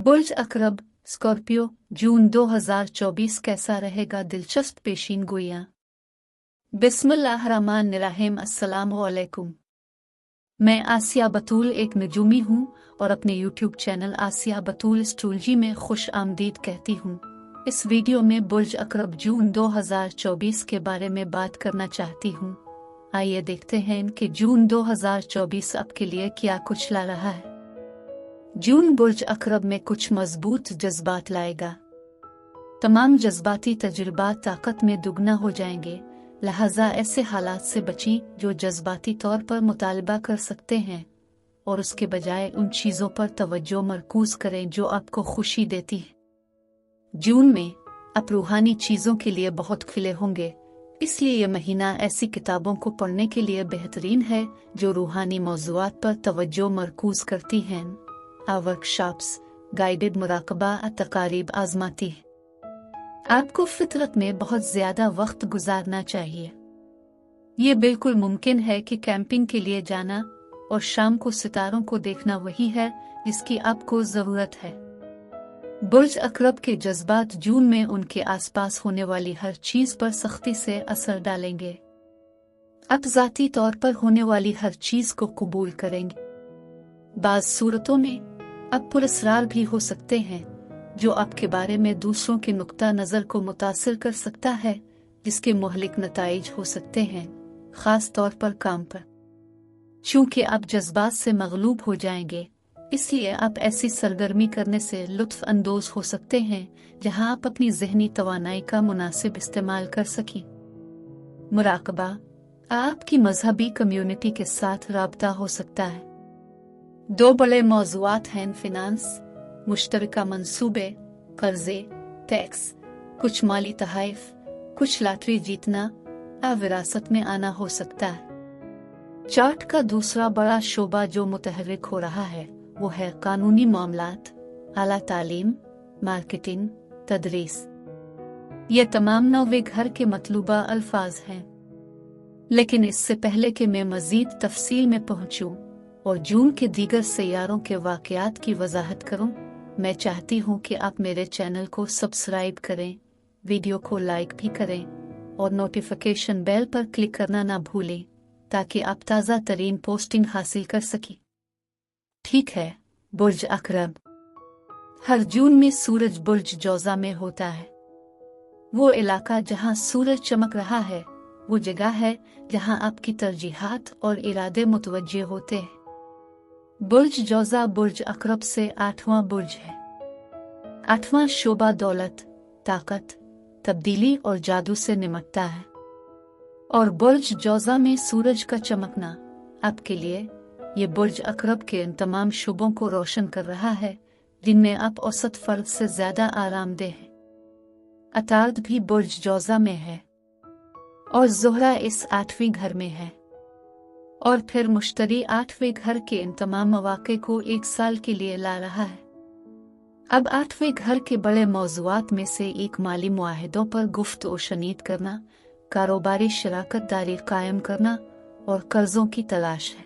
बुर्ज अकरब Scorpio जून 2024 कैसा रहेगा? दिलचस्प पेशीन गोइयां। बिस्मिल्लाहिर्रहमानिर्रहीम। अस्सलामु अलैकुम। मैं आसिया बतूल एक नजूमी हूँ और अपने YouTube चैनल आसिया बतूल एस्ट्रोलॉजी में खुश आमदीद कहती हूँ। इस वीडियो में बुर्ज अकरब जून 2024 के बारे में बात करना चाहती हूँ। आइए देखते हैं कि जून 2024 आपके लिए क्या कुछ ला रहा है। जून बुर्ज अकरब में कुछ मजबूत जज्बात लाएगा। तमाम जज्बाती तजुर्बात ताकत में दुगना हो जाएंगे, लिहाजा ऐसे हालात से बचें जो जज्बाती तौर पर मुतालबा कर सकते हैं और उसके बजाय उन चीज़ों पर तवज्जो मरकूज करें जो आपको खुशी देती है। जून में आप रूहानी चीज़ों के लिए बहुत खिले होंगे, इसलिए यह महीना ऐसी किताबों को पढ़ने के लिए बेहतरीन है जो रूहानी मौज़ूआत पर तवज्जो मरकूज करती हैं। वर्कशॉप्स, गाइडेड मुराकबा तकारीब आजमाती है। आपको फितरत में बहुत ज्यादा वक्त गुजारना चाहिए। ये बिल्कुल मुमकिन है कि कैंपिंग के लिए जाना और शाम को सितारों को देखना वही है जिसकी आपको जरूरत है। बुर्ज अकरब के जज्बात जून में उनके आसपास होने वाली हर चीज पर सख्ती से असर डालेंगे। आप ज़ाती तौर पर होने वाली हर चीज को कबूल करेंगे। बाज सूरतों में आप पुरस्कार भी हो सकते हैं जो आपके बारे में दूसरों के नुक्ता नजर को मुतासिर कर सकता है, जिसके मुहलिक नताइज हो सकते हैं, खास तौर पर काम पर। चूंकि आप जज्बात से मगलूब हो जाएंगे, इसलिए आप ऐसी सरगर्मी करने से लुत्फ अंदोज हो सकते हैं जहां आप अपनी जहनी तवानाई का मुनासिब इस्तेमाल कर सकें। मुराकबा आपकी मजहबी कम्युनिटी के साथ राब्ता हो सकता है। दो बड़े मौज़ूआत हैं, फिनांस, मुश्तरका मंसूबे, कर्जे, टैक्स, कुछ माली तहाइफ, कुछ लॉटरी जीतना या विरासत में आना हो सकता है। चार्ट का दूसरा बड़ा शोबा जो मुतहर्रिक हो रहा है वो है कानूनी मामलात, आला तालीम, मार्केटिंग, तदरीस। ये तमाम नौवे घर के मतलूबा अल्फाज हैं। लेकिन इससे पहले कि मैं मजीद तफसील में पहुंचूं और जून के दीगर सैयारों के वाक़यात की वजाहत करूं, मैं चाहती हूं कि आप मेरे चैनल को सब्सक्राइब करें, वीडियो को लाइक भी करें और नोटिफिकेशन बेल पर क्लिक करना ना भूलें ताकि आप ताज़ा तरीन पोस्टिंग हासिल कर सकें। ठीक है, बुर्ज अकरब। हर जून में सूरज बुर्ज जौज़ा में होता है। वो इलाका जहां सूरज चमक रहा है वो जगह है जहां आपकी तरजीहात और इरादे मुतवज्जे होते हैं। बुर्ज जौज़ा बुर्ज अकरब से 8वां बुर्ज है। 8वां शोबा दौलत, ताकत, तब्दीली और जादू से निमटता है। और बुर्ज जौज़ा में सूरज का चमकना आपके लिए ये बुर्ज अकरब के इन तमाम शोबों को रोशन कर रहा है जिनमें आप औसत फर्द से ज्यादा आरामदेह हैं। अतार्द भी बुर्ज जौज़ा में है और ज़ोहरा इस 8वें घर में है। और फिर मुश्तरी 8वें घर के इन तमाम मौक़े को एक साल के लिए ला रहा है। अब 8वें घर के बड़े मौज़ूआत में से एक माली मुआहिदों पर गुफ्त शनीद करना, कारोबारी शराकत दारी कायम करना और कर्जों की तलाश है।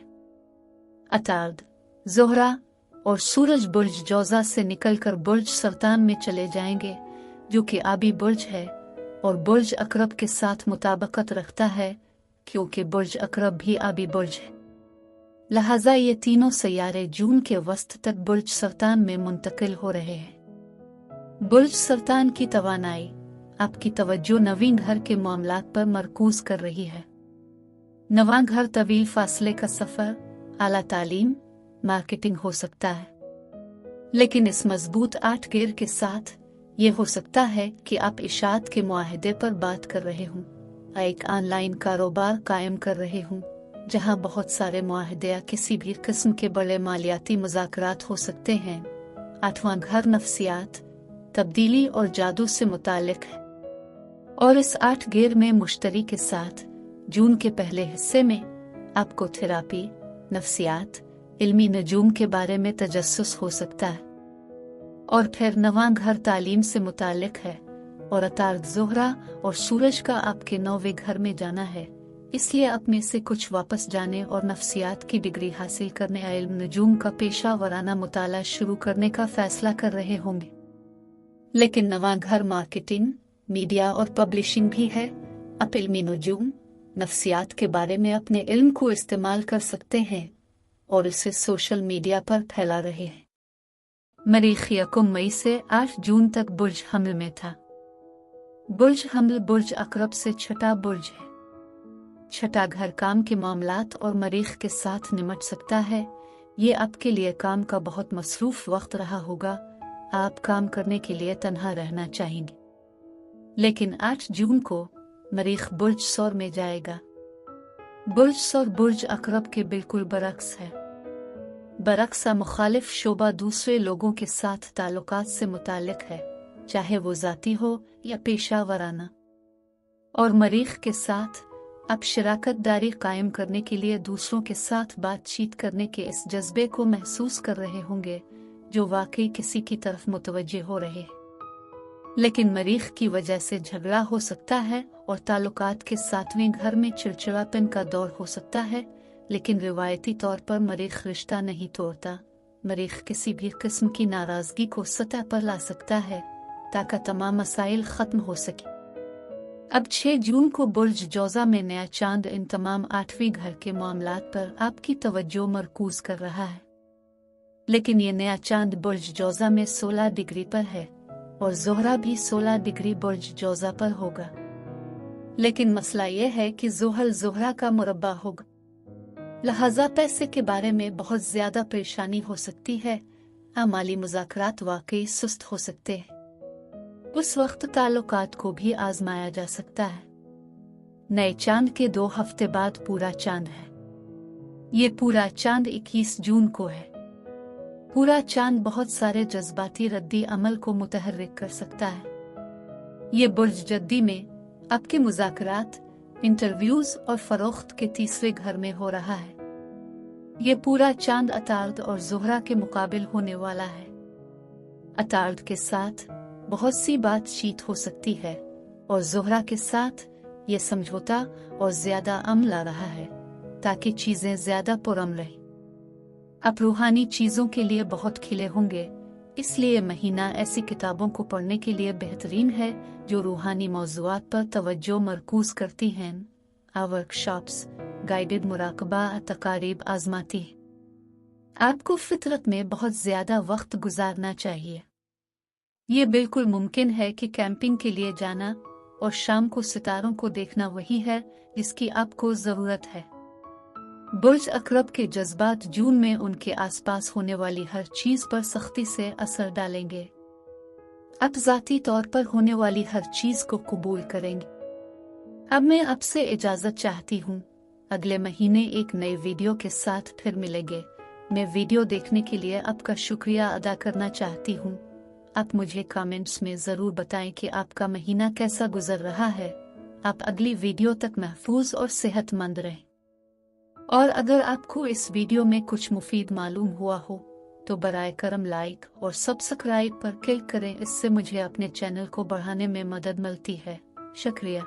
अतार्द, ज़ोहरा और सूरज बुर्ज जौज़ा से निकलकर बुर्ज सरतान में चले जाएंगे जो कि आबी बुर्ज है और बुर्ज अकरब के साथ मुताबकत रखता है क्योंकि बुर्ज अकरब भी आबी बुर्ज है। लिहाजा ये तीनों सैयारे जून के वस्त तक बुर्ज सरतान में मुंतकिल हो रहे हैं। बुर्ज सरतान की तवानाई आपकी तवज्जो नवीं घर के मामलात पर मरकूज कर रही है। नवां घर तवील फासले का सफर, आला तालीम, मार्केटिंग हो सकता है। लेकिन इस मजबूत 8 गेर के साथ ये हो सकता है कि आप इशात के मुआहदे पर बात कर रहे हों, एक ऑनलाइन कारोबार कायम कर रहे हों जहां बहुत सारे मुआहदे या किसी भी किस्म के बड़े मालियाती मुज़ाकरात हो सकते हैं। 8वां घर नफ्सियात, तब्दीली और जादू से मुताल्लिक है। और इस 8 गेर में मुश्तरी के साथ जून के पहले हिस्से में आपको थेरापी, नफ्सियात, इल्मी नजूम के बारे में तजस्सुस हो सकता है। और फिर 9वां घर तालीम से मुताल्लिक है और अतार्द ज़ोहरा और सूरज का आपके 9वें घर में जाना है इसलिए अपने से कुछ वापस जाने और नफ्सियात की डिग्री हासिल करने इल्म नजूम का पेशा वराना मुताला शुरू करने का फैसला कर रहे होंगे। लेकिन नवा घर मार्केटिंग, मीडिया और पब्लिशिंग भी है। आप इल्मी नजूम, नफ्सियात के बारे में अपने इल्म को इस्तेमाल कर सकते हैं और इसे सोशल मीडिया पर फैला रहे हैं। मरीख 1 मई से 8 जून तक बुर्ज हमल में था। बुर्ज हमल बुर्ज अकरब से छठा बुर्ज है। छठा घर काम के मामलात और मरीख के साथ निमट सकता है। ये आपके लिए काम का बहुत मसरूफ वक्त रहा होगा। आप काम करने के लिए तन्हा रहना चाहेंगे। लेकिन 8 जून को मरीख बुर्ज सौर में जाएगा। बुर्ज सौर बुर्ज अकरब के बिल्कुल बरक्स है। बरक्सा मुखालिफ शोबा दूसरे लोगों के साथ ताल्लुकात से मुतालिक है, चाहे वो ज़ाती हो या पेशा वराना। और मरीख के साथ आप शराकत दारी कायम करने के लिए दूसरों के साथ बातचीत करने के इस जज्बे को महसूस कर रहे होंगे जो वाकई किसी की तरफ मुतवज्जे हो रहे हैं। लेकिन मरीख की वजह से झगड़ा हो सकता है और ताल्लुकात के 7वें घर में चिड़चिड़ापन का दौर हो सकता है। लेकिन रिवायती तौर पर मरीख रिश्ता नहीं तोड़ता। मरीख किसी भी किस्म की नाराजगी को सतह पर ला सकता है ताकि तमाम मसाइल खत्म हो सके। अब 6 जून को बुर्ज जौजा में नया चांद इन तमाम 8वीं घर के मामलात पर आपकी तवज्जो मरकूज कर रहा है। लेकिन ये नया चांद बुर्ज जौजा में 16 डिग्री पर है और ज़ोहरा भी 16 डिग्री बुर्ज जौजा पर होगा। लेकिन मसला यह है कि ज़ोहल ज़ोहरा का मुरब्बा होगा, लिहाजा पैसे के बारे में बहुत ज्यादा परेशानी हो सकती है। माली मुज़ाकरात वाकई सुस्त हो सकते हैं। उस वक्त ताल्लुकात को भी आजमाया जा सकता है। नए चांद के 2 हफ्ते बाद पूरा चांद है। ये पूरा चांद 21 जून को है। पूरा चांद बहुत सारे जज्बाती रद्दी अमल को मुतहर्रिक कर सकता है। ये बुर्ज जद्दी में आपके मुज़ाकरात, इंटरव्यूज और फरोख्त के 3रे घर में हो रहा है। ये पूरा चांद अतार्द और ज़ोहरा के मुकाबिल होने वाला है। अतार्द के साथ बहुत सी बातचीत हो सकती है और ज़ोहरा के साथ ये समझौता और ज्यादा अमल ला रहा है ताकि चीजें ज्यादा पुरअमन रहें। आप रूहानी चीजों के लिए बहुत खिले होंगे, इसलिए महीना ऐसी किताबों को पढ़ने के लिए बेहतरीन है जो रूहानी मौज़ूआत पर तवज्जो मरकूज करती हैं। वर्कशॉप्स, गाइडेड मुराकबा, तकारीब आजमाती है। आपको फितरत में बहुत ज्यादा वक्त गुजारना चाहिए। ये बिल्कुल मुमकिन है कि कैंपिंग के लिए जाना और शाम को सितारों को देखना वही है जिसकी आपको जरूरत है। बुर्ज अकरब के जज्बात जून में उनके आसपास होने वाली हर चीज पर सख्ती से असर डालेंगे। आप ज़ाती तौर पर होने वाली हर चीज को कबूल करेंगे। अब मैं आपसे इजाजत चाहती हूँ। अगले महीने एक नए वीडियो के साथ फिर मिलेंगे। मैं वीडियो देखने के लिए आपका शुक्रिया अदा करना चाहती हूँ। आप मुझे कमेंट्स में ज़रूर बताएं कि आपका महीना कैसा गुजर रहा है। आप अगली वीडियो तक महफूज और सेहतमंद रहें। और अगर आपको इस वीडियो में कुछ मुफीद मालूम हुआ हो तो बराए करम लाइक और सब्सक्राइब पर क्लिक करें। इससे मुझे अपने चैनल को बढ़ाने में मदद मिलती है। शुक्रिया।